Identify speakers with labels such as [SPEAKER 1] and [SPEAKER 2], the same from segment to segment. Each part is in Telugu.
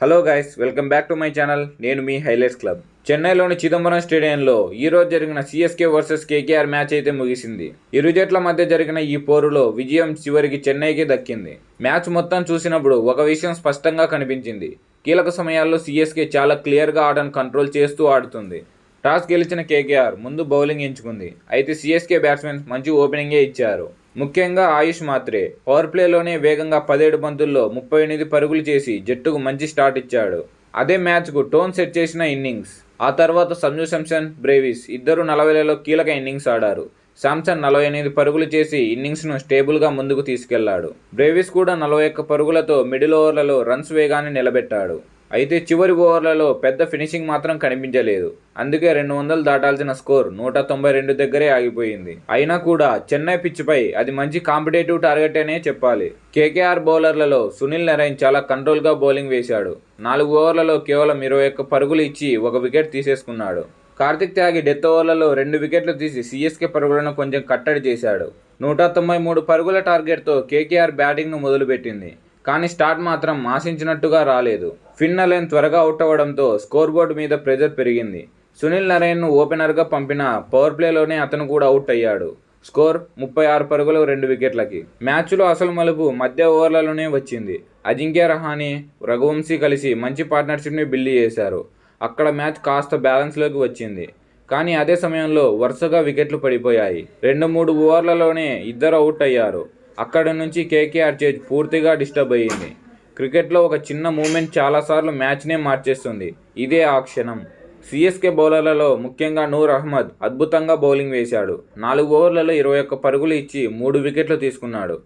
[SPEAKER 1] Hello guys, welcome back to my channel. నేను మీ హైలైట్స్ క్లబ్. చెన్నైలోని చిదంబరం స్టేడియంలో ఈరోజు జరిగిన సిఎస్కే వర్సెస్ కేకేఆర్ మ్యాచ్ అయితే ముగిసింది. ఇరు జట్ల మధ్య జరిగిన ఈ పోరులో విజయం చివరికి చెన్నైకి దక్కింది. మ్యాచ్ మొత్తం చూసినప్పుడు ఒక విషయం స్పష్టంగా కనిపించింది. కీలక సమయాల్లో సిఎస్కే చాలా క్లియర్గా ఆటను కంట్రోల్ చేస్తూ ఆడుతుంది. టాస్ గెలిచిన కేకేఆర్ ముందు బౌలింగ్ ఎంచుకుంది. అయితే సిఎస్కే బ్యాట్స్మెన్ మంచి ఓపెనింగే ఇచ్చారు. ముఖ్యంగా ఆయుష్ మాత్రే పవర్ ప్లేలోనే వేగంగా 17 బంతుల్లో 38 పరుగులు చేసి జట్టుకు మంచి స్టార్ట్ ఇచ్చాడు. అదే మ్యాచ్కు టోన్ సెట్ చేసిన ఇన్నింగ్స్. ఆ తర్వాత సంజు శాంసన్, బ్రేవిస్ ఇద్దరు 40లలో కీలక ఇన్నింగ్స్ ఆడారు. శాంసన్ 48 పరుగులు చేసి ఇన్నింగ్స్ను స్టేబుల్గా ముందుకు తీసుకెళ్లాడు. బ్రేవిస్ కూడా 41 పరుగులతో మిడిల్ ఓవర్లలో రన్స్ వేగాన్ని నిలబెట్టాడు. అయితే చివరి ఓవర్లలో పెద్ద ఫినిషింగ్ మాత్రం కనిపించలేదు. అందుకే 200 దాటాల్సిన స్కోర్ 192 దగ్గరే ఆగిపోయింది. అయినా కూడా చెన్నై పిచ్పై అది మంచి కాంపిటేటివ్ టార్గెట్ అనే చెప్పాలి. కేకేఆర్ బౌలర్లలో సునీల్ నరైన్ చాలా కంట్రోల్గా బౌలింగ్ వేశాడు. 4 ఓవర్లలో కేవలం 21 పరుగులు ఇచ్చి 1 వికెట్ తీసేసుకున్నాడు. కార్తిక్ త్యాగి డెత్ ఓవర్లలో 2 వికెట్లు తీసి సిఎస్కే పరుగులను కొంచెం కట్టడి చేశాడు. 193 పరుగుల టార్గెట్తో కేకేఆర్ బ్యాటింగ్ను మొదలుపెట్టింది. కానీ స్టార్ట్ మాత్రం ఆశించినట్టుగా రాలేదు. ఫిన్ అలెన్ త్వరగా అవుట్ అవ్వడంతో స్కోర్ బోర్డు మీద ప్రెజర్ పెరిగింది. సునీల్ నరైన్ను ఓపెనర్గా పంపిన పవర్ ప్లేలోనే అతను కూడా అవుట్ అయ్యాడు. స్కోర్ 36 పరుగులు 2 వికెట్లకి. మ్యాచ్లో అసలు మలుపు మధ్య ఓవర్లలోనే వచ్చింది. అజింక్య రహానే, రఘువంశీ కలిసి మంచి పార్ట్నర్షిప్ని బిల్డ్ చేశారు. అక్కడ మ్యాచ్ కాస్త బ్యాలెన్స్లోకి వచ్చింది. కానీ అదే సమయంలో వరుసగా వికెట్లు పడిపోయాయి. 2-3 ఓవర్లలోనే ఇద్దరు అవుట్ అయ్యారు. అక్కడి నుంచి కేకేఆర్ చేజ్ పూర్తిగా డిస్టర్బ్ అయ్యింది. క్రికెట్లో ఒక చిన్న మూమెంట్ చాలాసార్లు మ్యాచ్నే మార్చేస్తుంది. ఇదే ఆ క్షణం. సిఎస్కే బౌలర్లలో ముఖ్యంగా నూర్ అహ్మద్ అద్భుతంగా బౌలింగ్ వేశాడు. 4 ఓవర్లలో 21 పరుగులు ఇచ్చి 3 వికెట్లు తీసుకున్నాడు.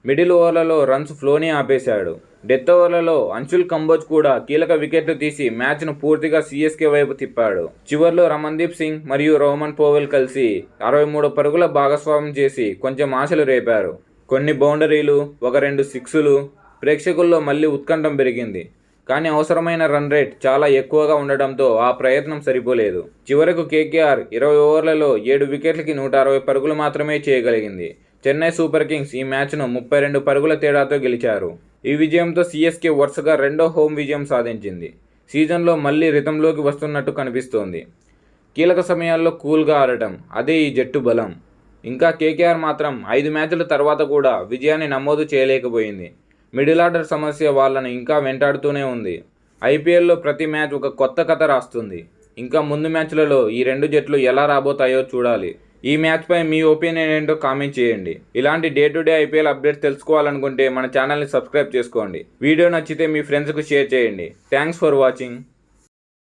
[SPEAKER 1] మిడిల్ ఓవర్లలో రన్స్ ఫ్లోని ఆపేశాడు. డెత్ ఓవర్లలో అంశుల్ కంబోజ్ కూడా కీలక వికెట్లు తీసి మ్యాచ్ను పూర్తిగా సిఎస్కే వైపు తిప్పాడు. చివర్లో రమన్దీప్ సింగ్ మరియు రోమన్ పోవెల్ కలిసి 63 పరుగుల భాగస్వామ్యం చేసి కొంచెం ఆశలు రేపారు. కొన్ని బౌండరీలు, 1-2 సిక్సులు. ప్రేక్షకుల్లో మళ్ళీ ఉత్కంఠం పెరిగింది. కానీ అవసరమైన రన్ రేట్ చాలా ఎక్కువగా ఉండడంతో ఆ ప్రయత్నం సరిపోలేదు. చివరకు కేకేఆర్ 20 ఓవర్లలో 7 వికెట్లకి 160 పరుగులు మాత్రమే చేయగలిగింది. చెన్నై సూపర్ కింగ్స్ ఈ మ్యాచ్ను 32 పరుగుల తేడాతో గెలిచారు. ఈ విజయంతో సిఎస్కే వరుసగా రెండో హోమ్ విజయం సాధించింది. సీజన్లో మళ్ళీ రిథంలోకి వస్తున్నట్టు కనిపిస్తోంది. కీలక సమయాల్లో కూల్గా ఆడటం, అదే ఈ జట్టు బలం. ఇంకా కేకేఆర్ మాత్రం 5 మ్యాచ్ల తర్వాత కూడా విజయాన్ని నమోదు చేయలేకపోయింది. మిడిల్ ఆర్డర్ సమస్య వాళ్ళను ఇంకా వెంటాడుతూనే ఉంది. ఐపీఎల్లో ప్రతి మ్యాచ్ ఒక కొత్త కథ రాస్తుంది. ఇంకా ముందు మ్యాచ్లలో ఈ రెండు జట్లు ఎలా రాబోతాయో చూడాలి. ఈ మ్యాచ్పై మీ ఒపీనియన్ ఏంటో కామెంట్ చేయండి. ఇలాంటి day to day IPL updates తెలుసుకోవాలనుకుంటే మన ఛానల్ని సబ్స్క్రైబ్ చేసుకోండి. వీడియో నచ్చితే మీ ఫ్రెండ్స్కు షేర్ చేయండి. Thanks for watching.